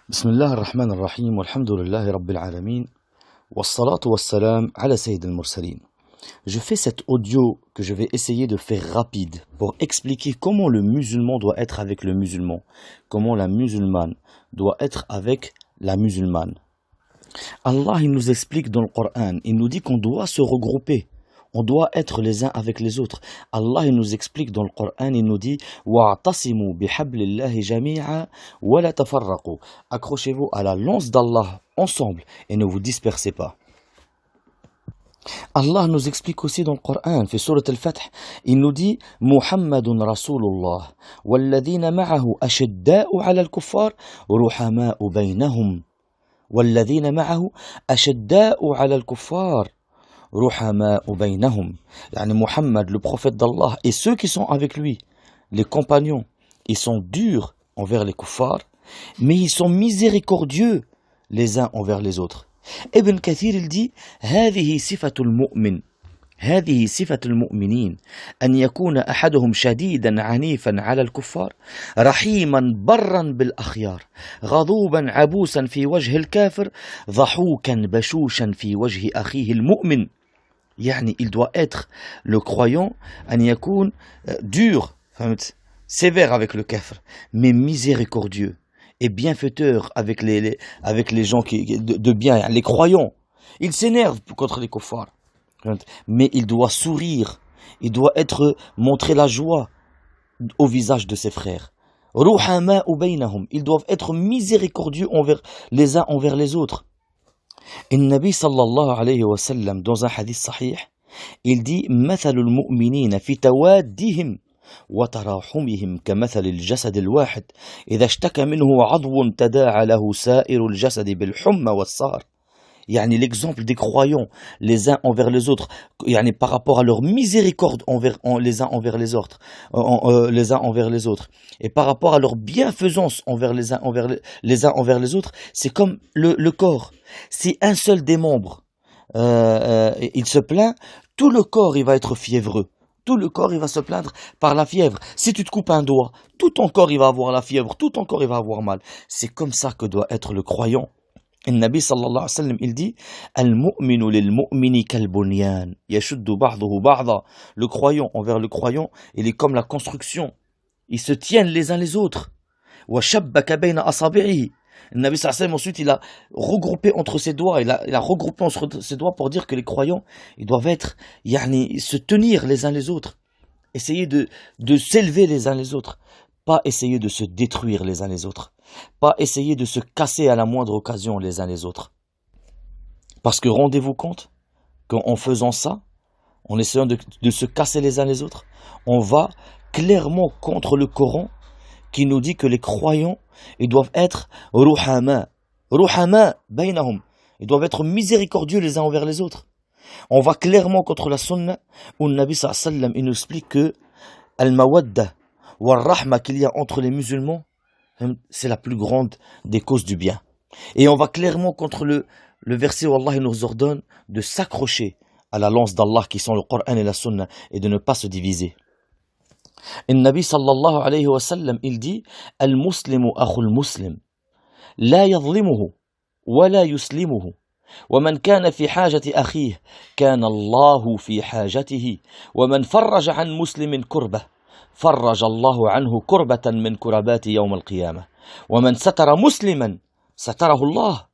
بسم الله الرحمن الرحيم والحمد لله رب العالمين والصلاة والسلام على سيد المرسلين. Je fais cet audio que je vais essayer de faire rapide pour expliquer comment le musulman doit être avec le musulman, comment la musulmane doit être avec la musulmane. Allah il nous explique dans le Coran, il nous dit qu'on doit se regrouper. On doit être les uns avec les autres. Allah il nous explique dans le Coran, il nous dit wa'tasimu bihablillahi jami'a wa la tafarraqu. Accrochez-vous à la lance d'Allah ensemble et ne vous dispersez pas. Allah nous explique aussi dans le Coran, في سورة الفتح, il nous dit محمد رسول الله والذين معه أشداء على الكفار رحماء بينهم والذين معه أشداء على الكفار رحماء بينهم. يعني Muhammad, le prophète d'Allah, et ceux qui sont avec lui, les compagnons, ils sont durs envers les kuffars, mais ils sont miséricordieux les uns envers les autres. Ibn Kathir il dit هذه صفة المؤمن هذه صفة المؤمنين أن يكون أحدهم شديدا عنيفا على الكفار رحيما برا بالأخيار غضوبا عبوسا في وجه الكافر ضحوكا بشوشا في وجه أخيه المؤمن. يعني il doit être le croyant أن يكون dur, sévère avec le kafir, mais miséricordieux et bienfaiteur avec les gens de bien, les croyants. Il s'énerve contre les kuffars, mais il doit sourire, il doit montrer la joie au visage de ses frères. Ruhama ou baynahum, ils doivent être miséricordieux les uns envers les autres. Et le Nabi sallallahu alayhi wa sallam, dans un hadith sahih, il dit مثل المؤمنين في توادهم وتراحمهم كمثل الجسد الواحد إذا اشتكى منه عضو تداعى له سائر الجسد بالحمى والسهر. يعني l'exemple des croyants les uns envers les autres, يعني par rapport à leur miséricorde les uns envers les autres, les uns envers les autres, et par rapport à leur bienfaisance envers les uns envers les autres, c'est comme le corps. Si un seul des membres il se plaint, tout le corps il va être fiévreux. Tout le corps il va se plaindre par la fièvre. Si tu te coupes un doigt, tout ton corps il va avoir la fièvre, tout ton corps il va avoir mal. C'est comme ça que doit être le croyant. Et le Nabi sallallahu alayhi wa sallam il dit Al-mu'minu lil-mu'mini kal-bunyan yashuddu ba'duhu ba'da. Le croyant envers le croyant, il est comme la construction. Ils se tiennent les uns les autres. Wa shabbaka bayna asabi'ihi. Le Nabi sallallahu alayhi wa sallam ensuite il a regroupé entre ses doigts, il a regroupé entre ses doigts pour dire que les croyants ils doivent être se tenir les uns les autres, essayer de s'élever les uns les autres, pas essayer de se détruire les uns les autres, pas essayer de se casser à la moindre occasion les uns les autres. Parce que rendez-vous compte qu'en faisant ça, en essayant de se casser les uns les autres, on va clairement contre le Coran qui nous dit que les croyants ils doivent être ruhama baynahum, ils doivent être miséricordieux les uns envers les autres. On va clairement contre la sunna où le Nabi sallallahu alayhi wa sallam il nous explique que al-mawadda wal-rahma qu'il y a entre les musulmans, c'est la plus grande des causes du bien. Et on va clairement contre le verset où Allah nous ordonne de s'accrocher à la lance d'Allah qui sont le Coran et la sunna et de ne pas se diviser. Et le Nabi sallallahu alayhi wa sallam il dit al-muslimu akhul muslim la yadhlimuhu wa la yuslimuhu ومن كان في حاجة أخيه كان الله في حاجته ومن فرج عن مسلم كربة فرج الله عنه كربة من كربات يوم القيامة ومن ستر مسلما ستره الله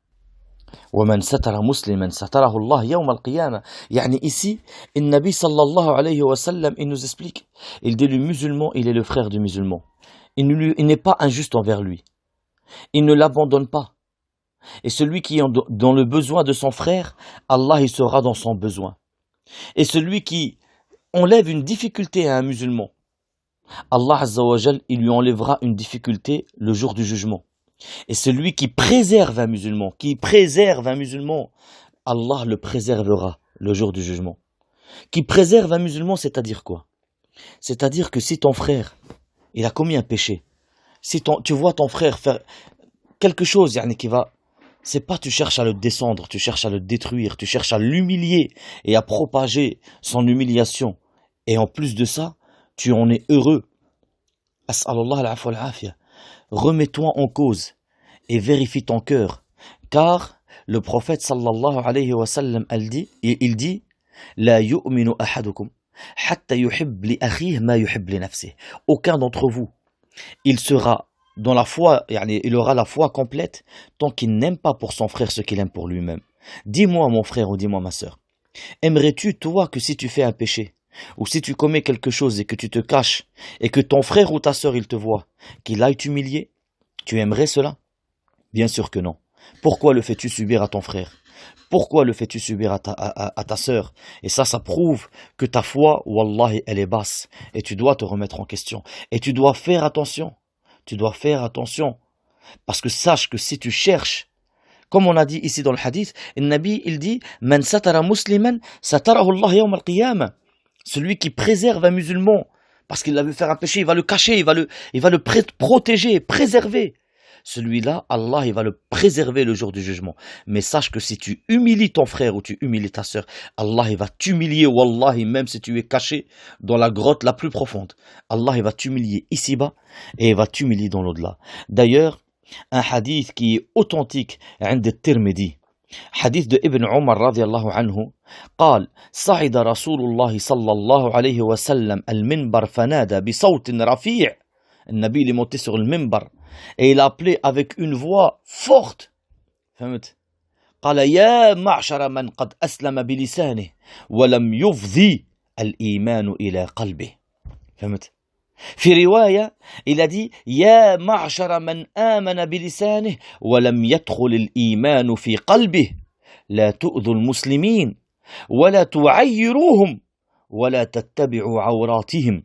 ومن ستر مسلما ستره الله يوم القيامة. يعني ici النبي صلى الله عليه وسلم il nous explique, il dit le musulman il est le frère du musulman, il n'est pas injuste envers lui, il ne l'abandonne pas. Et celui qui est dans le besoin de son frère, Allah il sera dans son besoin. Et celui qui enlève une difficulté à un musulman, Allah Azza wa Jal, il lui enlèvera une difficulté le jour du jugement. Et celui qui préserve un musulman, Allah le préservera le jour du jugement. Qui préserve un musulman, c'est-à-dire quoi? C'est-à-dire que si ton frère, il a commis un péché, si tu vois ton frère faire quelque chose qui va, c'est pas tu cherches à le descendre, tu cherches à le détruire, tu cherches à l'humilier et à propager son humiliation. Et en plus de ça, tu en es heureux. As'alallah al-afwa al-afia. Remets-toi en cause et vérifie ton cœur. Car le prophète sallallahu alayhi wa sallam, il dit La yu'minu ahadukum hatta yuhib li akhihi ma yuhib li nafsihi. Aucun d'entre vous, il sera dans la foi, il aura la foi complète tant qu'il n'aime pas pour son frère ce qu'il aime pour lui-même. Dis-moi mon frère ou dis-moi ma sœur, aimerais-tu toi que si tu fais un péché ou si tu commets quelque chose et que tu te caches et que ton frère ou ta sœur il te voit, qu'il aille t'humilier? Tu aimerais cela? Bien sûr que non. Pourquoi le fais-tu subir à ton frère? Pourquoi le fais-tu subir à ta sœur? Et ça prouve que ta foi, wallahi, elle est basse. Et tu dois te remettre en question. Et tu dois faire attention. Tu dois faire attention. Parce que sache que si tu cherches, comme on a dit ici dans le hadith, le Nabi, il dit « Man satara musliman, satarahu Allah yawm al-qiyamah » Celui qui préserve un musulman, parce qu'il a vu faire un péché, il va le cacher, il va le protéger, préserver. Celui-là, Allah, il va le préserver le jour du jugement. Mais sache que si tu humilies ton frère ou tu humilies ta sœur, Allah, il va t'humilier, wallahi, même si tu es caché dans la grotte la plus profonde. Allah, il va t'humilier ici-bas et il va t'humilier dans l'au-delà. D'ailleurs, un hadith qui est authentique, عند الترمذي, حديث de Ibn Umar رضي الله عنه, قال صعد رسول الله صلى الله عليه وسلم المنبر فنادى بصوت رفيع. النبي est monté sur le minbar et il a appelé avec une voix forte. فهمت؟ قال يا معشر من قد أسلم بلسانه ولم يفضي الإيمان إلى قلبه. فهمت؟ في رواية il a dit يا معشر من آمن بلسانه ولم يدخل الإيمان في قلبه لا تؤذوا المسلمين ولا تعيروهم ولا تتبعوا عوراتهم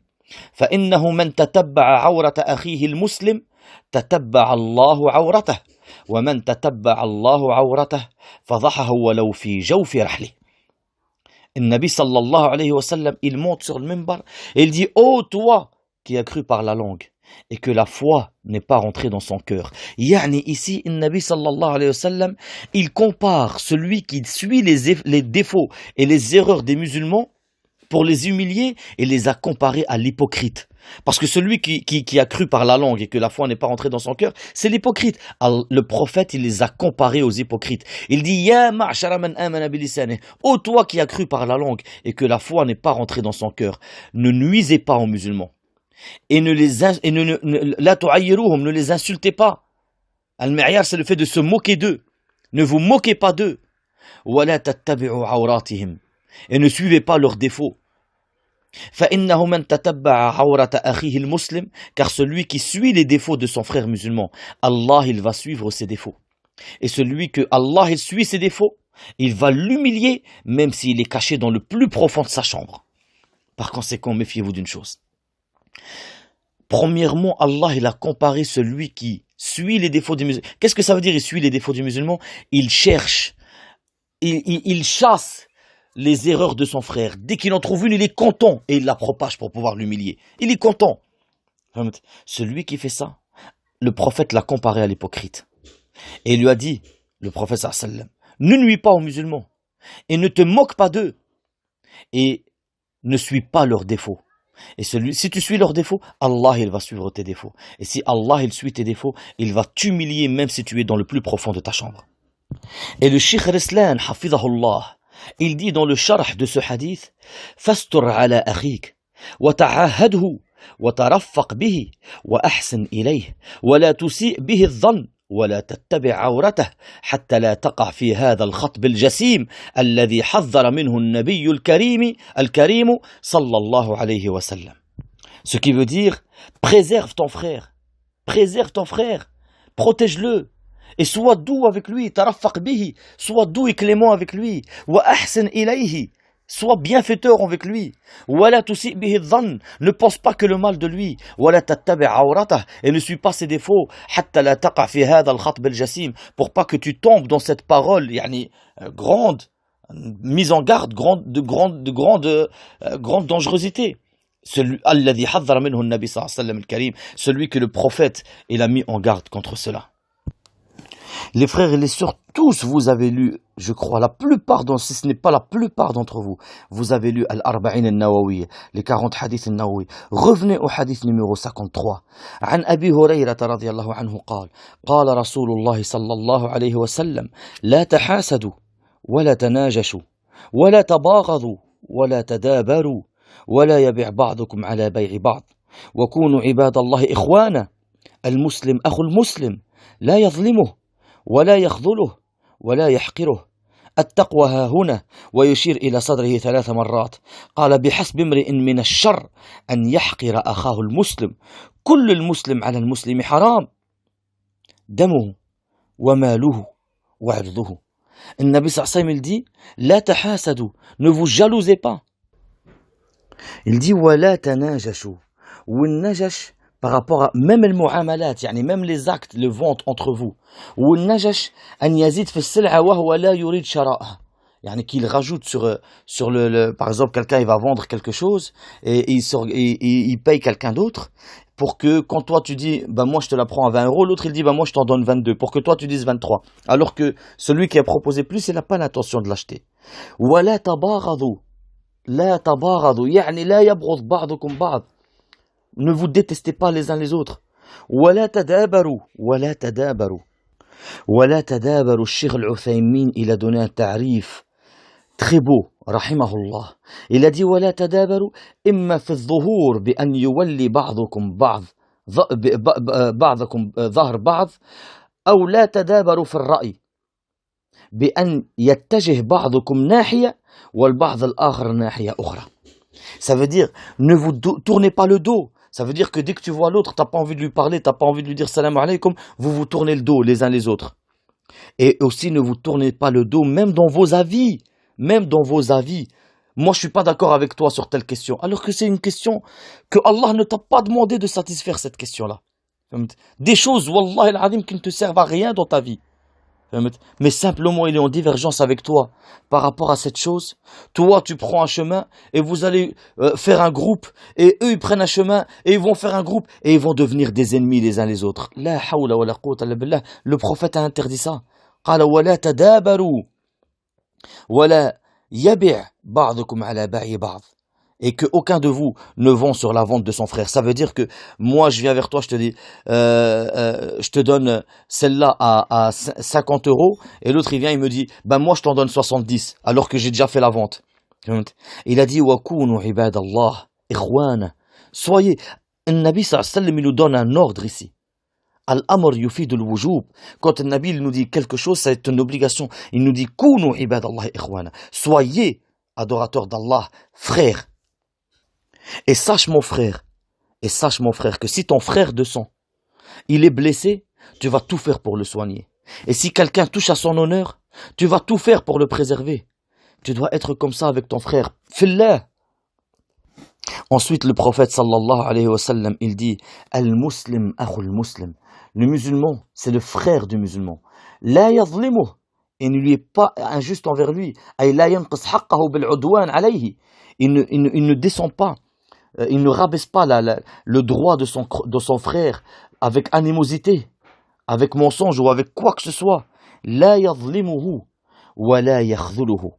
فإنه من تتبع عورة أخيه المسلم تتبع الله عورته ومن تتبع الله عورته فضحه ولو في جوف رحله. النبي صلى الله عليه وسلم, il monte sur le minbar et il dit ô toi qui a cru par la langue et que la foi n'est pas rentrée dans son cœur. Yani ici, le Nabi sallallahu alayhi wa sallam, il compare celui qui suit les défauts et les erreurs des musulmans pour les humilier et les a comparés à l'hypocrite. Parce que celui qui a cru par la langue et que la foi n'est pas rentrée dans son cœur, c'est l'hypocrite. Le prophète, il les a comparés aux hypocrites. Il dit, Ya ma'shara man amana bilisane. Ô toi qui as cru par la langue et que la foi n'est pas rentrée dans son cœur, ne nuisez pas aux musulmans. Et ne les insultez pas. Al-mi'yar, c'est le fait de se moquer d'eux. Ne vous moquez pas d'eux. وَلَا تَتَّبِعُوا عَوْرَاتِهِمْ. Et ne suivez pas leurs défauts. فَإِنَّهُ مَنْ تَتَبَّعَ عَوْرَةَ أَخِيهِ الْمُسْلِمِ. Car celui qui suit les défauts de son frère musulman, Allah, il va suivre ses défauts. Et celui que Allah, il suit ses défauts, il va l'humilier, même s'il est caché dans le plus profond de sa chambre. Par conséquent, méfiez-vous d'une chose. Premièrement, Allah, il a comparé celui qui suit les défauts du musulman. Qu'est-ce que ça veut dire, il suit les défauts du musulman? Il cherche, il chasse les erreurs de son frère. Dès qu'il en trouve une, il est content et il la propage pour pouvoir l'humilier. Il est content. Celui qui fait ça, le prophète l'a comparé à l'hypocrite. Et il lui a dit, le prophète sallam, ne nuis pas aux musulmans et ne te moque pas d'eux et ne suis pas leurs défauts. Et si tu suis leurs défauts, Allah, il va suivre tes défauts. Et si Allah, il suit tes défauts, il va t'humilier même si tu es dans le plus profond de ta chambre. Et le Cheikh Rislan, hafidahullah, il dit dans le sharh de ce hadith, fastur ala akhik, wa ta'ahadhu, wa taraffaq bihi, wa ahsin ilayh, wa la tusi' bihi adh-dhann, ولا تتبع عورته حتى لا تقع في هذا الخطب الجسيم الذي حذر منه النبي الكريم صلى الله عليه وسلم. Ce qui veut dire, préserve ton frère, protège-le et sois doux avec lui, taraffaq bihi, sois doux et clément avec lui, wa ahsin ilayhi, sois bienfaiteur avec lui. وَلَا تُسِئْ بِهِ الظَّنِّ. Ne pense pas que le mal de lui. وَلَا تَتَّبِعْ عَوْرَتَهُ. Et ne suis pas ses défauts. حَتَّى لَا تَقَعْ فِي هَذَا الْخَطْبِ الْجَسِيمِ. Pour pas que tu tombes dans cette parole grande, mise en garde, de grande dangerosité. الَّذِي حَذَّرَ مِنْهُ النَّبِي صلى الله عليه وسلم الكريم. Celui que le prophète il a mis en garde contre cela. Les frères et les sœurs, tous vous avez lu, je crois, la plupart, si ce n'est pas la plupart d'entre vous, vous avez lu Al-Arba'in al-Nawawi, les 40 hadiths al-Nawawi. Revenez au hadith numéro 53. عن أبي هريرة رضي الله عنه قال رسول الله صلى الله عليه وسلم لا تحاسدوا ولا تناجشوا ولا تباغضوا ولا تدابروا ولا يبيع بعضكم على بيع بعض وكونوا عباد الله إخوانا المسلم أخو المسلم لا يظلمه ولا يخذله ولا يحقره التقوى ها هنا ويشير إلى صدره 3 مرات قال بحسب امرئ من الشر أن يحقر أخاه المسلم كل المسلم على المسلم حرام دمه وماله وعرضه. النبي صلى الله عليه وسلم il dit لا تحاسدوا, ne vous jalousez pas. Il dit ولا تناجشوا, والنجش par rapport à même المعاملات, يعني même les actes, les ventes entre vous. والنجش أن يزيد في السلعة وهو لا يريد شرائها, يعني qu'il rajoute sur par exemple quelqu'un il va vendre quelque chose et il paye quelqu'un d'autre pour que quand toi tu dis bah moi je te la prends à 20 euros, l'autre il dit bah moi je t'en donne 22 pour que toi tu dises 23, alors que celui qui a proposé plus il n'a pas l'intention de l'acheter. ولا تباغضوا, لا تباغضوا يعني لا يبغض بعضكم بعض, ne vous détestez pas les uns les autres. ولا تدابروا ولا تدابروا ولا تدابروا. الشيخ العثيمين il a donné un tarif très beau رحمه الله. Il a dit ولا تدابروا إما في الظهور بأن يولي بعضكم بعضكم ظهر بعض, أو لا تدابروا في الرأي بأن يتجه بعضكم ناحية والبعض الآخر ناحية أخرى. Ça veut dire ne vous tournez pas le dos. Ça veut dire que dès que tu vois l'autre, t'as pas envie de lui parler, t'as pas envie de lui dire salam alaykoum, vous vous tournez le dos les uns les autres. Et aussi ne vous tournez pas le dos même dans vos avis. Même dans vos avis. Moi je suis pas d'accord avec toi sur telle question, alors que c'est une question que Allah ne t'a pas demandé de satisfaire cette question-là. Des choses, wallah al-azim, qui ne te servent à rien dans ta vie. Mais simplement il est en divergence avec toi par rapport à cette chose. Toi tu prends un chemin et vous allez faire un groupe, et eux ils prennent un chemin et ils vont faire un groupe et ils vont devenir des ennemis les uns les autres. La hawla wa la quwwata illa billah. Le prophète a interdit ça. Qala wa la tadabaru wa la yabi' ba'dukum ala ba'i ba'd. Et que aucun de vous ne vend sur la vente de son frère. Ça veut dire que moi je viens vers toi, je te dis je te donne celle-là à 50 euros, et l'autre il vient il me dit bah moi je t'en donne 70 alors que j'ai déjà fait la vente. Il a dit wa kunu ibadallah ikhwana. Soyez, le Nabi sallallahu alayhi wa sallam il nous donne un ordre ici. Al-amr yufid al-wujub. Quand le Nabi il nous dit quelque chose, c'est une obligation. Il nous dit kunu ibadallah ikhwana. Soyez adorateurs d'Allah, frères. Et sache mon frère, que si ton frère de sang, il est blessé, tu vas tout faire pour le soigner. Et si quelqu'un touche à son honneur, tu vas tout faire pour le préserver. Tu dois être comme ça avec ton frère. Fillah. Ensuite, le prophète sallallahu alayhi wa sallam, il dit Al-Muslim akhul muslim. Le musulman, c'est le frère du musulman. La yazlimuh. Il ne lui est pas injuste envers lui. Ay la yanqis haqqahu bil-udwan alayhi. Il ne descend pas. Il ne rabaisse pas le droit de son frère avec animosité, avec mensonge ou avec quoi que ce soit. La yadhlimuhu wa la yakhdhuluhu.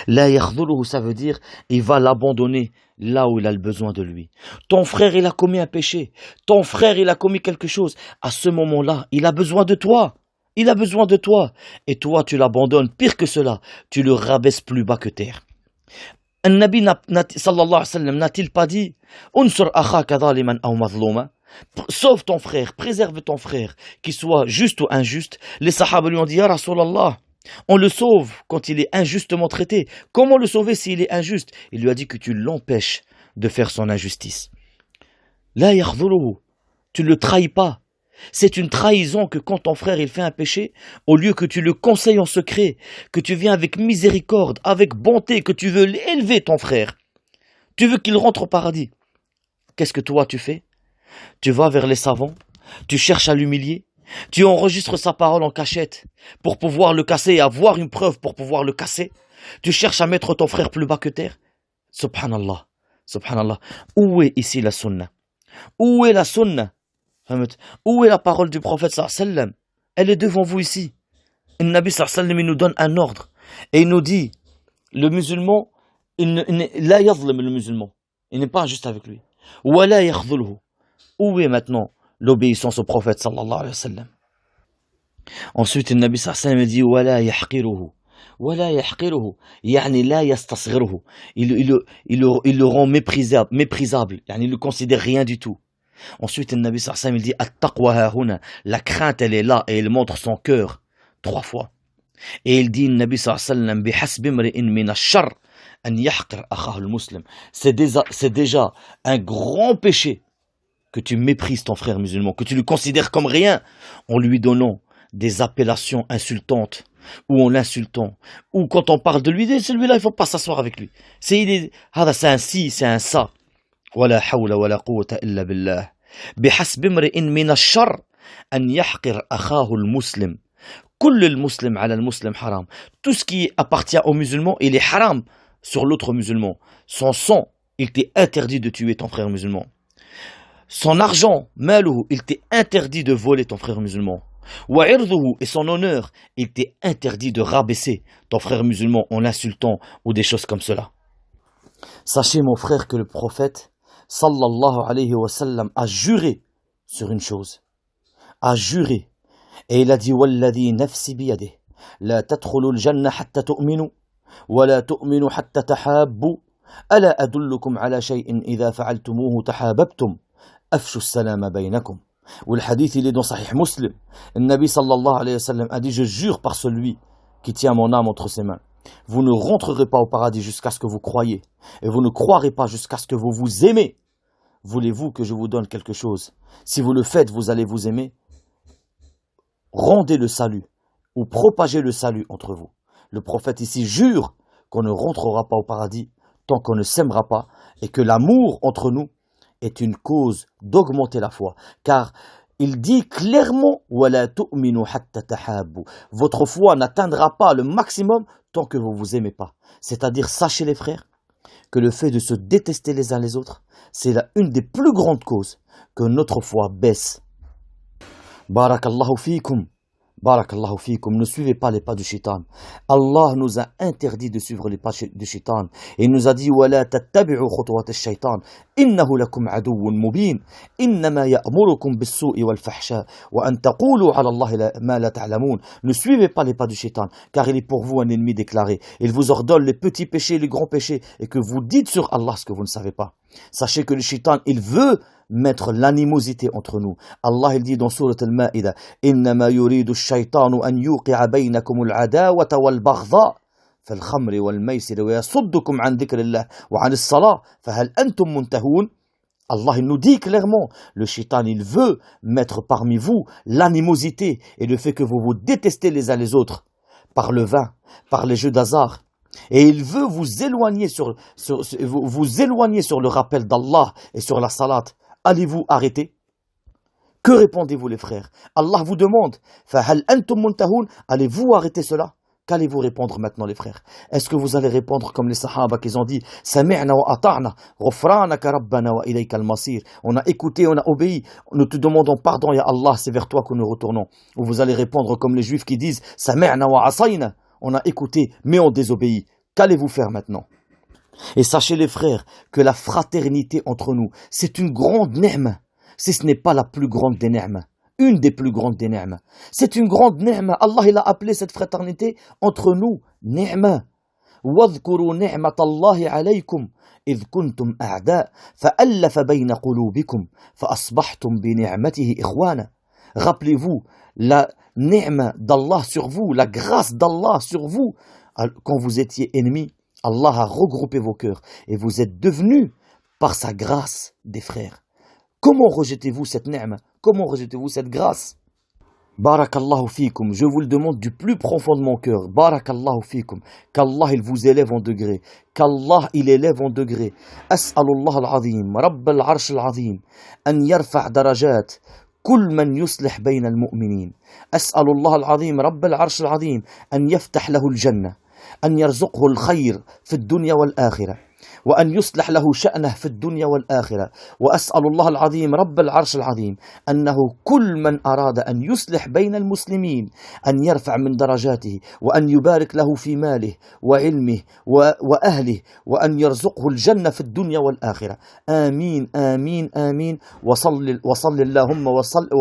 La yakhdhuluhu, ça veut dire il va l'abandonner là où il a le besoin de lui. Ton frère il a commis un péché, ton frère il a commis quelque chose. À ce moment-là, il a besoin de toi. Il a besoin de toi. Et toi tu l'abandonnes. Pire que cela, tu le rabaisses plus bas que terre. Un Nabi sallallahu alayhi wa sallam n'a-t-il pas dit Unsur akhaka zaliman aw mazluma? Sauve ton frère, préserve ton frère, qu'il soit juste ou injuste. Les sahaba lui ont dit Ya Rasulallah, on le sauve quand il est injustement traité. Comment le sauver s'il est injuste? Il lui a dit que tu l'empêches de faire son injustice. La yakhdhuluhu, tu ne le trahis pas. C'est une trahison que quand ton frère il fait un péché, au lieu que tu le conseilles en secret, que tu viens avec miséricorde, avec bonté, que tu veux l'élever ton frère, tu veux qu'il rentre au paradis. Qu'est-ce que toi tu fais? Tu vas vers les savants, tu cherches à l'humilier, tu enregistres sa parole en cachette pour pouvoir le casser et avoir une preuve pour pouvoir le casser. Tu cherches à mettre ton frère plus bas que terre. Subhanallah, subhanallah. Où est ici la sunna? Où est la sunna? Où est la parole du prophète sallallahu alayhi wa sallam? Elle est devant vous ici. Le Nabi sallallahu alayhi wa sallam, il nous donne un ordre. Et il nous dit, le musulman, la yadhlim le musulman. Il n'est pas injuste avec lui. Wala yakhdhulhu. Où est maintenant l'obéissance au prophète sallallahu alayhi wa sallam? Ensuite, le Nabi sallallahu alayhi wa sallam dit, wala yahqiruhu. Wala yahqiruhu. Yani la yastasghiruhu. Il le rend méprisable. Yani il ne considère rien du tout. Ensuite, le Nabi sallallahu alayhi wa sallam dit, at-taqwa hahuna. La crainte, elle est là et elle montre son cœur. 3 fois. Et il dit, le Nabi sallallahu alayhi wa sallam, bihasbi mri'in min ash-sharr an yahqir akhahu al-muslim. C'est déjà un grand péché que tu méprises ton frère musulman, que tu le considères comme rien en lui donnant des appellations insultantes ou en l'insultant, ou quand on parle de lui, celui-là, il ne faut pas s'asseoir avec lui. C'est un ci, c'est un ça. Wala hawla wala quwwata illa billah. Bihasbi mri'in min ash-sharr an yahqir akhahu al-muslim. Kull al-muslim ala al-muslim haram. Tout ce qui appartient aux musulmans, il est haram sur l'autre musulman. Son sang, il t'est interdit de tuer ton frère musulman. Son argent, maluhu, il t'est interdit de voler ton frère musulman. Wa irduhu, et son honneur, il t'est interdit de rabaisser ton frère musulman en l'insultant ou des choses comme cela. Sachez mon frère que le prophète sallallahu alayhi wa sallam a juré sur une chose. A juré. Et il a dit walladhi nafsi biyadih la tadkhulul jannah hatta tu'minu wa la tu'minu hatta tahabbu ala adullukum ala shay'in idha fa'altumuhu tahabbtum afshu as-salama baynakum. Ou le hadith il est dans Sahih Muslim. Le Nabi sallallahu alayhi wa sallam a dit je jure par celui qui tient mon âme entre ses mains. Vous ne rentrerez pas au paradis jusqu'à ce que vous croyez et vous ne croirez pas jusqu'à ce que vous vous aimez. Voulez-vous que je vous donne quelque chose? Si vous le faites, vous allez vous aimer. Rendez le salut ou propagez le salut entre vous. Le prophète ici jure qu'on ne rentrera pas au paradis tant qu'on ne s'aimera pas et que l'amour entre nous est une cause d'augmenter la foi. Car il dit clairement وَلَا تُؤْمِنُوا حَتَّى تَحَابُّوا. Votre foi n'atteindra pas le maximum tant que vous vous aimez pas. C'est-à-dire, sachez les frères, que le fait de se détester les uns les autres, c'est une des plus grandes causes que notre foi baisse. Barakallahu fikum. Barakallahu fikum. Ne suivez pas les pas du shaitan. Allah nous a interdit de suivre les pas du shaitan. Et il nous a dit وَلَا تَتَّبِعُوا خُطُوَاتِ الشَّيْطَانِ إِنَّهُ لَكُمْ عَدُوٌّ مُبِينٌ إِنَّمَا يَأْمُرُكُمْ بِالسُّوءِ وَالْفَحْشَاءِ وَأَن تَقُولُوا عَلَى اللَّهِ مَا لَا تَعْلَمُونَ. Ne suivez pas les pas du shaitan, car il est pour vous un ennemi déclaré. Il vous ordonne les petits péchés, les grands péchés, et que vous dites sur Allah ce que vous ne savez pas. Sachez que le shaitan, il veut mettre l'animosité entre nous. Allah il dit dans Sourate Al-Ma'ida إنما يريد الشيطان أن يوقع بينكم العداوة والبغضاء في الخمر والميسر ويصدكم عن ذكر الله وعن الصلاة فهل أنتم منتهون. Allah il nous dit clairement, le shaitan il veut mettre parmi vous l'animosité et le fait que vous vous détestez les uns les autres par le vin, par les jeux d'hasard. Et il veut vous éloigner sur le rappel d'Allah et sur la salat. Allez-vous arrêter? Que répondez-vous les frères? Allah vous demande, فَهَلْ أَنْتُمْ مُنْتَهُونَ. Allez-vous arrêter cela? Qu'allez-vous répondre maintenant les frères? Est-ce que vous allez répondre comme les sahaba qui ont dit سَمِعْنَا وَأَطَعْنَا غُفْرَانَكَ رَبَّنَا وَإِلَيْكَ الْمَصِيرُ. On a écouté, on a obéi, nous te demandons pardon, ya Allah, c'est vers toi que nous retournons. Ou vous allez répondre comme les juifs qui disent سَمِعْنَا وَعَصَيْنَا. On a écouté, mais on désobéit. Qu'allez-vous faire maintenant? Et sachez les frères que la fraternité entre nous, c'est une grande ni'ma, si ce n'est pas la plus grande des ni'ma, une des plus grandes des ni'ma. C'est une grande ni'ma. Allah il a appelé cette fraternité entre nous ni'ma. وَاذْكُرُوا نِعْمَةَ اللَّهِ عَلَيْكُمْ إِذْ كُنْتُمْ أَعْدَاءً فَأَلَّفَ بَيْنَ قُلُوبِكُمْ فَأَصْبَحْتُمْ بِنِعْمَتِهِ إِخْوَانًا. Rappelez-vous la ni'ma d'Allah sur vous, la grâce d'Allah sur vous. Quand vous étiez ennemis, Allah a regroupé vos cœurs et vous êtes devenus, par sa grâce, des frères. Comment rejetez-vous cette ni'ma? Comment rejetez-vous cette grâce? Barakallahu fikum, je vous le demande du plus profond de mon cœur. Barakallahu fikum, qu'Allah il vous élève en degré, qu'Allah il élève en degré. As'alullah al-azim, Rabb al-arsh al-azim, an yarfa' darajat كل من يصلح بين المؤمنين. أسأل الله العظيم رب العرش العظيم أن يفتح له الجنة، أن يرزقه الخير في الدنيا والآخرة، وأن يصلح له شأنه في الدنيا والآخرة. وأسأل الله العظيم رب العرش العظيم أنه كل من أراد أن يصلح بين المسلمين أن يرفع من درجاته، وأن يبارك له في ماله وعلمه وأهله، وأن يرزقه الجنة في الدنيا والآخرة. آمين آمين آمين. وصل اللهم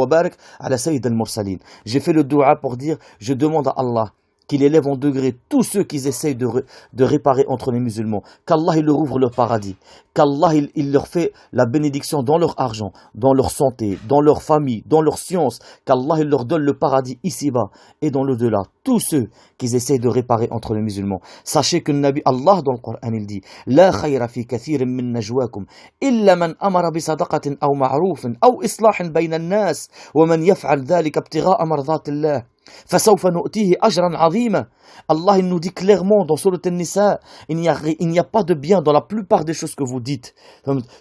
وبارك على سيد المرسلين. J'ai fait le dua pour dire, je demande à Allah qu'il élève en degré tous ceux qui essayent de réparer entre les musulmans, qu'Allah il leur ouvre le paradis, qu'Allah il leur fait la bénédiction dans leur argent, dans leur santé, dans leur famille, dans leur science, qu'Allah il leur donne le paradis ici-bas et dans l'au-delà. Tous ceux qui essayent de réparer entre les musulmans. Sachez que le Nabi Allah dans le Coran il dit La khayra fi kathirin min najwakum illa man amara bi sadaqatin aw ma'rufin aw islahin bayna an-nas wa man yaf'al dhalika ibtigha'a mardatillah فسوف نؤتيه أجرا عظيما. Allah il nous dit clairement dans Surat An-Nisa, il n'y a pas de bien dans la plupart des choses que vous dites,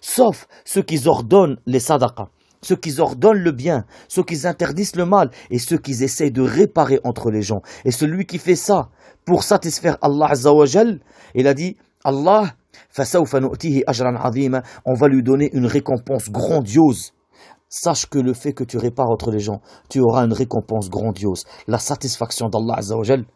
sauf ceux qui ordonnent les sadaqas, ceux qui ordonnent le bien, ceux qui interdisent le mal et ceux qui essayent de réparer entre les gens. Et celui qui fait ça pour satisfaire Allah Azza wa Jal, il a dit Allah, فسوف نؤتيه أجرا عظيما, on va lui donner une récompense grandiose. Sache que le fait que tu répares entre les gens, tu auras une récompense grandiose, la satisfaction d'Allah Azza wa Jal.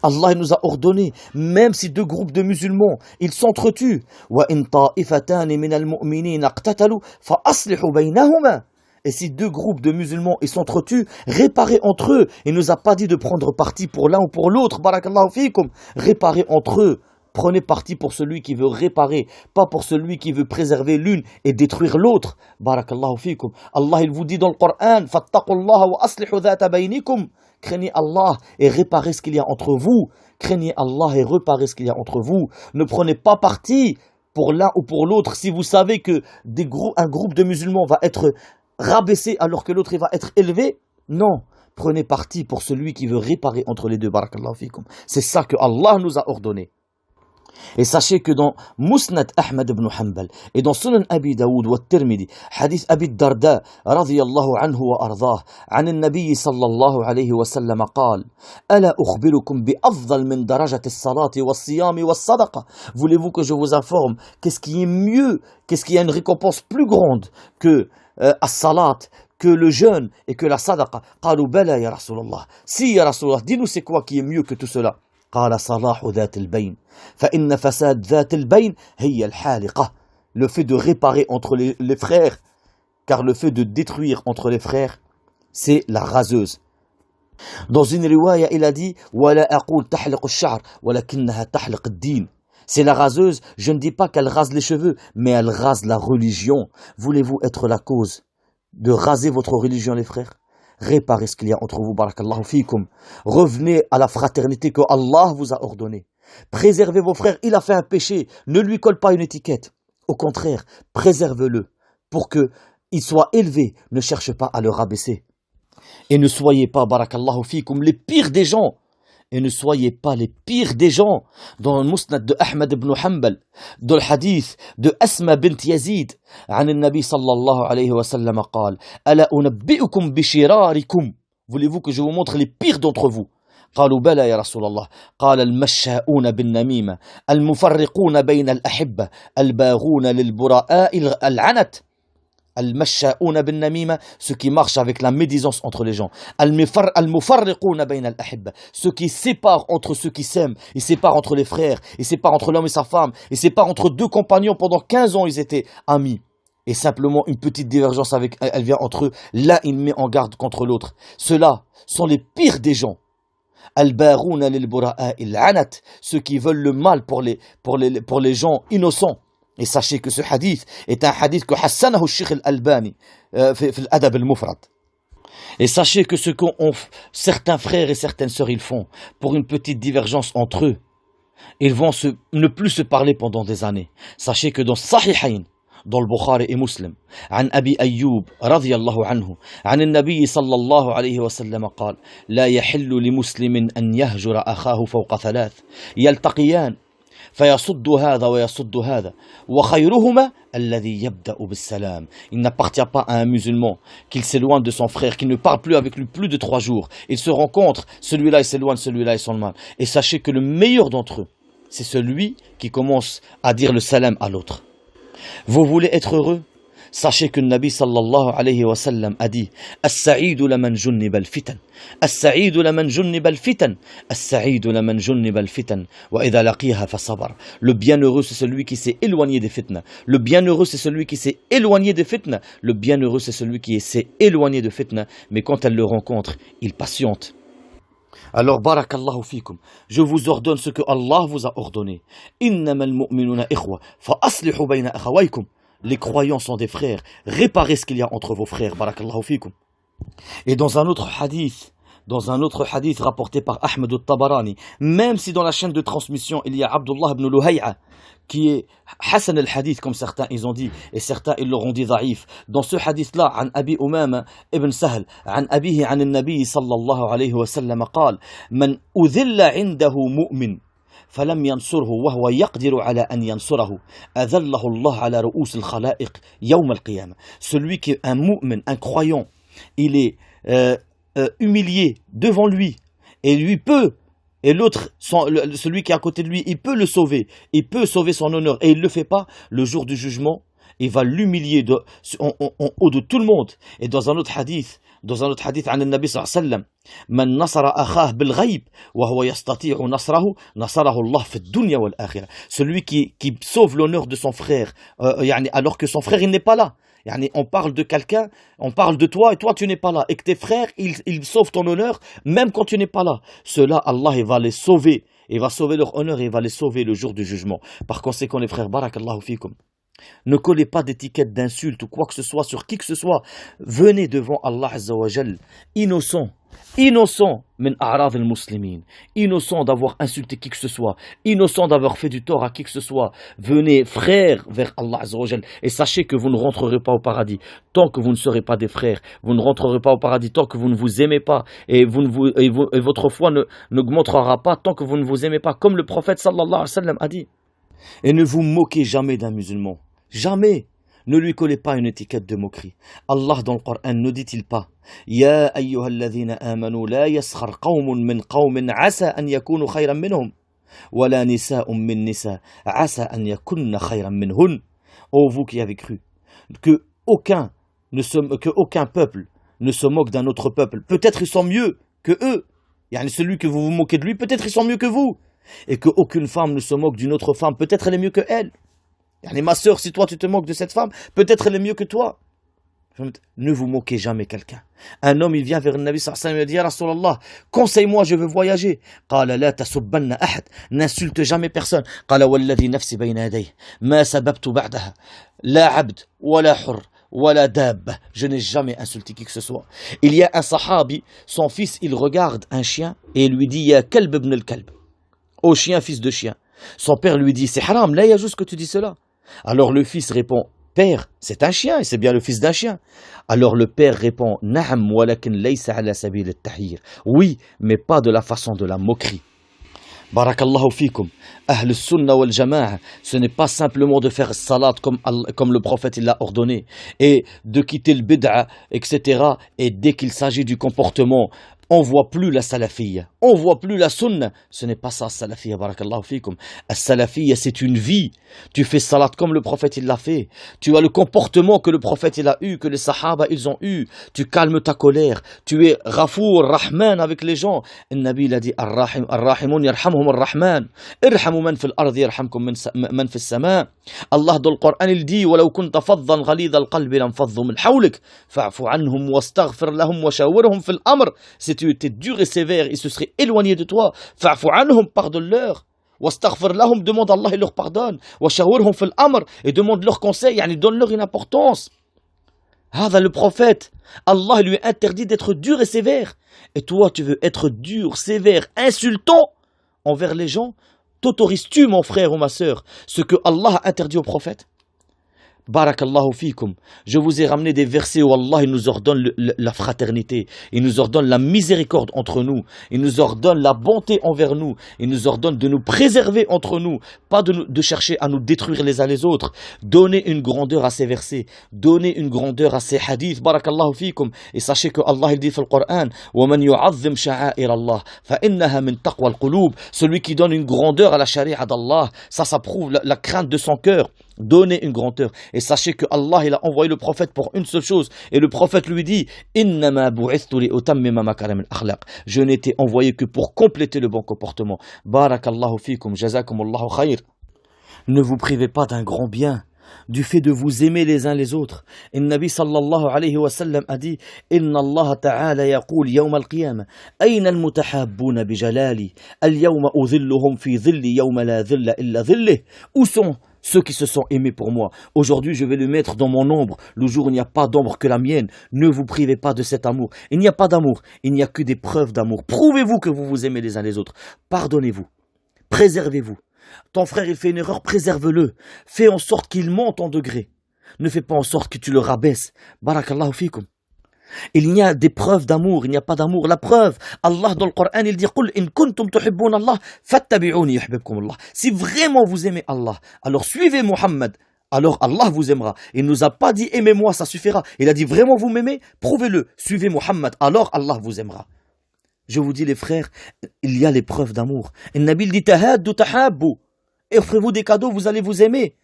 Allah nous a ordonné, même si deux groupes de musulmans, ils s'entretuent, وَإِن طَائِفَتَانِ مِنَ الْمُؤْمِنِينَ اقْتَتَلُوا فَأَصْلِحُوا بَيْنَهُمَا. Et si deux groupes de musulmans ils s'entretuent, réparez entre eux. Il nous a pas dit de prendre parti pour l'un ou pour l'autre, barakallahu fikum. Réparez entre eux. Prenez parti pour celui qui veut réparer, pas pour celui qui veut préserver l'une et détruire l'autre. Barakallahu fikum. Allah il vous dit dans le Coran, fattaqullaha wa aslihu dhata baynikum. Craignez Allah et réparez ce qu'il y a entre vous. Craignez Allah et réparez ce qu'il y a entre vous. Ne prenez pas parti pour l'un ou pour l'autre. Si vous savez que un groupe de musulmans va être rabaissé alors que l'autre il va être élevé, non. Prenez parti pour celui qui veut réparer entre les deux. Barakallahu fikum. C'est ça que Allah nous a ordonné. Et sachez que dans Musnad Ahmad ibn Hanbal et dans Sunan Abi Daoud wa Tirmidhi, hadith Abi Darda radiyallahu anhu wa ardاه عن النبي صلى الله عليه وسلم قال ألا أخبركم بأفضل من درجة الصلاة والصيام والصدقة. Voulez-vous que je vous informe qu'est-ce qui est mieux, qu'est-ce qui a une récompense plus grande que as-salat, que le jeûne et que la sadaqa. قالوا بلى يا رسول الله. Si ya Rasulullah, dis-nous c'est quoi qui est mieux que tout cela. قال صلاح ذات البين فإن فساد ذات البين هي الحالقة. Le fait de réparer entre les frères, car le fait de détruire entre les frères, c'est la raseuse. Dans une riwaya, il a dit ولا أقول تحلق الشعر ولكنها تحلق الدين. C'est la raseuse, je ne dis pas qu'elle rase les cheveux, mais elle rase la religion. Voulez-vous être la cause de raser votre religion, les frères? Réparez ce qu'il y a entre vous, barakallahu fikum. Revenez à la fraternité que Allah vous a ordonnée. Préservez vos frères, il a fait un péché, ne lui colle pas une étiquette. Au contraire, préservez-le pour qu'il soit élevé, ne cherchez pas à le rabaisser. Et ne soyez pas, barakallahu fikum, les pires des gens. Et ne soyez pas les pires des gens. Dans le Musnad de Ahmad ibn Hanbal, dans le hadith de Asma bint Yazid, عن النبي صلى الله عليه وسلم قال ألا أنبئكم بشراركم. Voulez-vous que je vous montre les pires d'entre vous? قالوا بلى يا رسول الله. قال المشاؤون بالنميمة المفرقون بين الأحبة الباغون للبراء العنت. Al-mashsha'una bin namima, ceux qui marchent avec la médisance entre les gens. Al-mufarriquna bayna al-ahibba, ceux qui séparent entre ceux qui s'aiment, ils séparent entre les frères, ils séparent entre l'homme et sa femme, ils séparent entre deux compagnons pendant 15 ans, ils étaient amis. Et simplement une petite divergence elle vient entre eux, l'un il met en garde contre l'autre. Ceux-là sont les pires des gens. Al-baruna lil-bura'a il-anat, ceux qui veulent le mal pour les gens innocents. Et sachez que ce hadith est un hadith que hassanahu al-Sheikh al-Albani في الأدب المفرد. Et sachez que ce que certains frères et certaines sœurs ils font pour une petite divergence entre eux, ils vont ne plus se parler pendant des années. Sachez que dans Sahihayn, dans le Bukhari et Muslim, عن أبي أيوب رضي الله عنه عن النبي صلى الله عليه وسلم قال لا يحل لمسلم أن يهجر أخاه فوق ثلاث يلتقيان فيصد هذا ويصد هذا وخيرهما الذي يبدأ بالسلام. Il n'appartient pas à un musulman qu'il s'éloigne de son frère, qu'il ne parle plus avec lui plus de 3 jours. Ils se rencontrent, celui-là il s'éloigne, celui-là il s'en mal. Et sachez que le meilleur d'entre eux, c'est celui qui commence à dire le salam à l'autre. Vous voulez être heureux? Sachez que le Nabi sallallahu alayhi wa sallam a dit As-sa'idu laman junnib al-fitan. As-sa'idu laman junnib al-fitan. As-sa'idu laman junnib al-fitan. Wa idha laqiha fa sabar. Le bienheureux, c'est celui qui s'est éloigné des fitna. Le bienheureux, c'est celui qui s'est éloigné des fitna. Le bienheureux, c'est celui qui s'est éloigné de fitna. Mais quand elle le rencontre, il patiente. Alors, barakallahu fikum, je vous ordonne ce que Allah vous a ordonné. Innamal mu'minuna ikhwa, fa aslihu bayna akhawaykum. Les croyants sont des frères. Réparez ce qu'il y a entre vos frères. Barakallahu fikum. Et dans un autre hadith rapporté par Ahmed al-Tabarani, même si dans la chaîne de transmission il y a Abdullah ibn Luhay'a, qui est Hassan al-Hadith, comme certains ils ont dit, et certains ils l'auront dit daïf. Dans ce hadith-là, عن أبي أمامة ابن سهل عن أبيه عن النبي صلى الله عليه وسلم قال من أذل عنده مؤمن فلم ينصره وهو يقدر على أن ينصره أذله الله على رؤوس الخلائق يوم القيامة. Celui qui est un mu'min, un croyant, il est humilié devant lui et lui peut, et l'autre, celui qui est à côté de lui, il peut le sauver, il peut sauver son honneur et il ne le fait pas. Le jour du jugement, il va l'humilier en haut de tout le monde. Et dans un autre hadith عن النبي صلى الله عليه وسلم من نصر أخاه بالغيب وهو يستطيع نصره نصره الله في الدنيا والآخرة. Celui qui sauve l'honneur de son frère alors que son frère il n'est pas là. On parle de quelqu'un, on parle de toi et toi tu n'es pas là, et que tes frères ils sauvent ton honneur même quand tu n'es pas là. Ceux-là, Allah il va les sauver, il va sauver leur honneur et il va les sauver le jour du jugement. Par conséquent les frères, barakallahu fikum, ne collez pas d'étiquette d'insulte ou quoi que ce soit sur qui que ce soit. Venez devant Allah Azza wa Jal innocent min a'rad al-muslimin, innocent d'avoir insulté qui que ce soit, innocent d'avoir fait du tort à qui que ce soit. Venez frères vers Allah Azza wa Jal et sachez que vous ne rentrerez pas au paradis tant que vous ne serez pas des frères. Vous ne rentrerez pas au paradis tant que vous ne vous aimez pas, et votre foi n'augmentera pas tant que vous ne vous aimez pas, comme le prophète sallallahu alayhi wa sallam a dit. Et ne vous moquez jamais d'un musulman. Jamais. Ne lui collez pas une étiquette de moquerie. Allah dans le Coran ne dit-il pas Ya ayyuhalladhina amanu la yaskhar qawmun min qawmin asa an yakunu khayran minhum wa la nisa'un min nisa' asa an yakunna khayran minhun. Ô vous qui avez cru que aucun peuple ne se moque d'un autre peuple. Peut-être ils sont mieux que eux. Celui que vous vous moquez de lui, peut-être ils sont mieux que vous. Et qu'aucune femme ne se moque d'une autre femme, peut-être elle est mieux que elle. Ma sœur, si toi tu te moques de cette femme, peut-être elle est mieux que toi. Ne vous moquez jamais quelqu'un. Un homme il vient vers le Nabi sallallahu alayhi wa sallam et dit Ya Rasulallah, conseille-moi, je veux voyager. Qala la tasubbanna ahad, n'insulte jamais personne. Qala walladhi nafsi bayna yadayhi ma sababtu ba'daha la abd wala hur wala dab. Je n'ai jamais insulté qui que ce soit. Il y a un sahabi, son fils il regarde un chien et il lui dit Ya kalb ibn al-kalb, ô chien fils de chien. Son père lui dit c'est haram, là il y a juste que tu dis cela. Alors le fils répond Père, c'est un chien et c'est bien le fils d'un chien. Alors le père répond Na'am walakin laysa ala sabil at-tahir. Oui, mais pas de la façon de la moquerie. Barakallahu fikum. Ahl sunnah wal jama'a, ce n'est pas simplement de faire salat comme le prophète il l'a ordonné et de quitter le bid'a, etc. Et dès qu'il s'agit du comportement, on voit plus la salafiyya, on voit plus la sunna. Ce n'est pas ça, salafiyya, barakallahu fikum. As-salafiyya, c'est une vie. Tu fais salat comme le prophète il l'a fait. Tu as le comportement que le prophète il a eu, que les sahaba ils ont eu. Tu calmes ta colère. Tu es Ghafour, Rahman avec les gens. Le Nabi il a dit Ar-Rahimun yarhamhum ar-Rahman. Irhamu man fil ardi yarhamkum man fis sama. Allah dans le Coran il dit Walau kunta faddan ghalidha al-qalbi lamfaddu min hawlik fa'fu anhum wastaghfir lahum wa shawirhum fil amr. Si tu étais dur et sévère, ils se seraient éloignés de toi. Fa'fu anhum, pardonne-leur. Wastaghfir lahum, demande à Allah, il leur pardonne. Wa shawirhum fil amr, et demande leur conseil, donne-leur une importance. Hada le prophète, Allah lui interdit d'être dur et sévère. Et toi, tu veux être dur, sévère, insultant envers les gens. T'autorises-tu, mon frère ou ma sœur, ce que Allah a interdit au prophète? Barakallahu fikum. Je vous ai ramené des versets où Allah il nous ordonne la fraternité, il nous ordonne la miséricorde entre nous, il nous ordonne la bonté envers nous, il nous ordonne de nous préserver entre nous, pas de chercher à nous détruire les uns les autres. Donnez une grandeur à ces versets, donnez une grandeur à ces hadiths. Barakallahu fikum. Et sachez que Allah il dit dans le Coran, وَمَنْ يُعَظِّمْ شَعَائِرَ اللَّهِ فَإِنَّهَا مِنْ تَقْوَى الْقُلُوبِ. Celui qui donne une grandeur à la charia d'Allah, ça prouve la crainte de son cœur. Donnez une grandeur. Et sachez que Allah il a envoyé le prophète pour une seule chose. Et le prophète lui dit, إِنَّمَا بُعِثْتُ لِأُتَمِّمَ مَكَارِمَ الْأَخْلَاقِ. Je n'étais envoyé que pour compléter le bon comportement. Barakallahu fikum, jazakumullahu khayr. Ne vous privez pas d'un grand bien, du fait de vous aimer les uns les autres. Et le Nabi sallallahu alayhi wa sallam a dit, Inna Allah ta'ala yaqul yawm al-qiyamah, ayna al-mutahabbuna bi jalali, al-yawma udhilluhum fi dhilli yawma la dhilla illa dhillih. Où sont ceux qui se sont aimés pour moi? Aujourd'hui, je vais le mettre dans mon ombre, le jour où il n'y a pas d'ombre que la mienne. Ne vous privez pas de cet amour. Il n'y a pas d'amour, il n'y a que des preuves d'amour. Prouvez-vous que vous vous aimez les uns les autres. Pardonnez-vous, préservez-vous. Ton frère, il fait une erreur, préserve-le. Fais en sorte qu'il monte en degré. Ne fais pas en sorte que tu le rabaisses. Barakallahu fikum. Il y a des preuves d'amour, il n'y a pas d'amour. La preuve, Allah dans le Coran, il dit قُلْ إِن كُنْتُمْ تُحِبُّونَ اللَّهَ فَاتَّبِعُونِي يُحْبِبْكُمُ اللَّهُ. Si vraiment vous aimez Allah, alors suivez Muhammad. Alors Allah vous aimera. Il ne nous a pas dit aimez-moi, ça suffira. Il a dit vraiment vous m'aimez, prouvez-le. Suivez Muhammad, alors Allah vous aimera. Je vous dis les frères, il y a les preuves d'amour. Et Nabil dit tahaddu tahabbu. Et offrez-vous des cadeaux, vous allez vous aimer.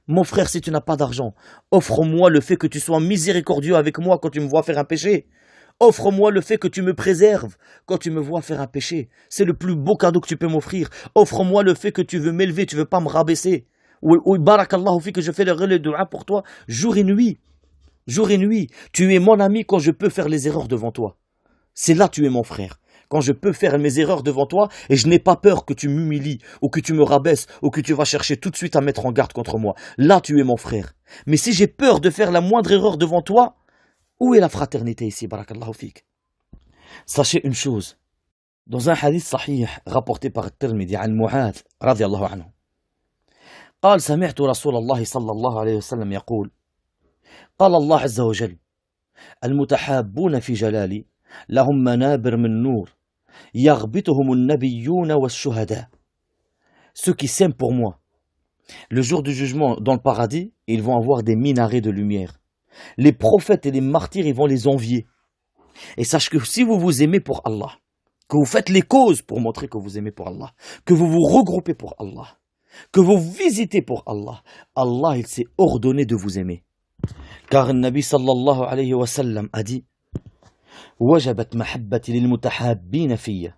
Mon frère, si tu n'as pas d'argent, offre-moi le fait que tu sois miséricordieux avec moi quand tu me vois faire un péché. Offre-moi le fait que tu me préserves quand tu me vois faire un péché. C'est le plus beau cadeau que tu peux m'offrir. Offre-moi le fait que tu veux m'élever, tu veux pas me rabaisser. Oui, barakallahu fi, que je fais le relais de dua pour toi jour et nuit. Jour et nuit. Tu es mon ami quand je peux faire les erreurs devant toi. C'est là tu es mon frère. Quand je peux faire mes erreurs devant toi et je n'ai pas peur que tu m'humilies ou que tu me rabaisses ou que tu vas chercher tout de suite à mettre en garde contre moi. Là, tu es mon frère. Mais si j'ai peur de faire la moindre erreur devant toi, où est la fraternité ici, barakallahu fik? Sachez une chose. Dans un hadith sahih rapporté par Tirmidhi عن معاذ رضي الله عنه قال سمعت رسول الله صلى الله عليه وسلم يقول قال الله عز وجل المتحابون في جلالي لهم منابر من نور يغبطهم النبيون والشهداء. Ceux qui s'aiment pour moi, le jour du jugement dans le paradis, ils vont avoir des minarets de lumière. Les prophètes et les martyrs, ils vont les envier. Et sache que si vous vous aimez pour Allah, que vous faites les causes pour montrer que vous aimez pour Allah, que vous vous regroupez pour Allah, que vous visitez pour Allah, Allah, il s'est ordonné de vous aimer. Car le Nabi sallallahu alayhi wa sallam a dit وجبت محبتي للمتحابين فيا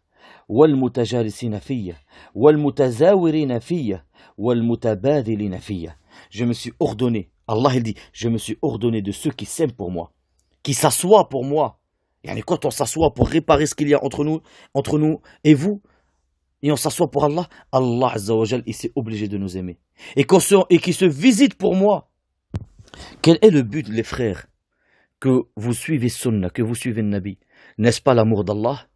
والمتجالسين فيا والمتزاورين فيا والمتبادلين فيا. Je me suis ordonné, Allah il dit, je me suis ordonné de ceux qui s'aiment pour moi, qui s'assoient pour moi. Yani quand on s'assoit pour réparer ce qu'il y a entre nous et vous, et on s'assoit pour Allah, Allah Azza wa Jal, il s'est obligé de nous aimer. Et qui se visitent pour moi. Quel est le but, les frères? Que vous suivez Sunnah, que vous suivez le Nabi, n'est-ce pas l'amour d'Allah?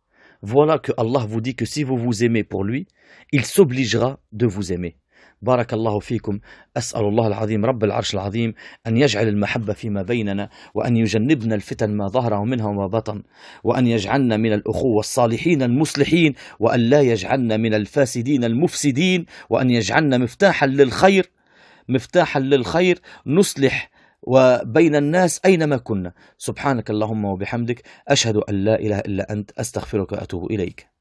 Voilà que Allah vous dit que si vous vous aimez pour lui, il s'obligera de vous aimer. بارك الله فيكم. أسأل الله العظيم رب العرش العظيم أن يجعل المحبة فيما بيننا وأن يجنبنا الفتن ما ظهر منها وما بطن وأن يجعلنا من الأخوة الصالحين المصلحين وأن لا يجعلنا من الفاسدين المفسدين وأن يجعلنا مفتاحا للخير نصلح وبين الناس أينما كنا. سبحانك اللهم وبحمدك أشهد أن لا إله إلا أنت أستغفرك وأتوب إليك.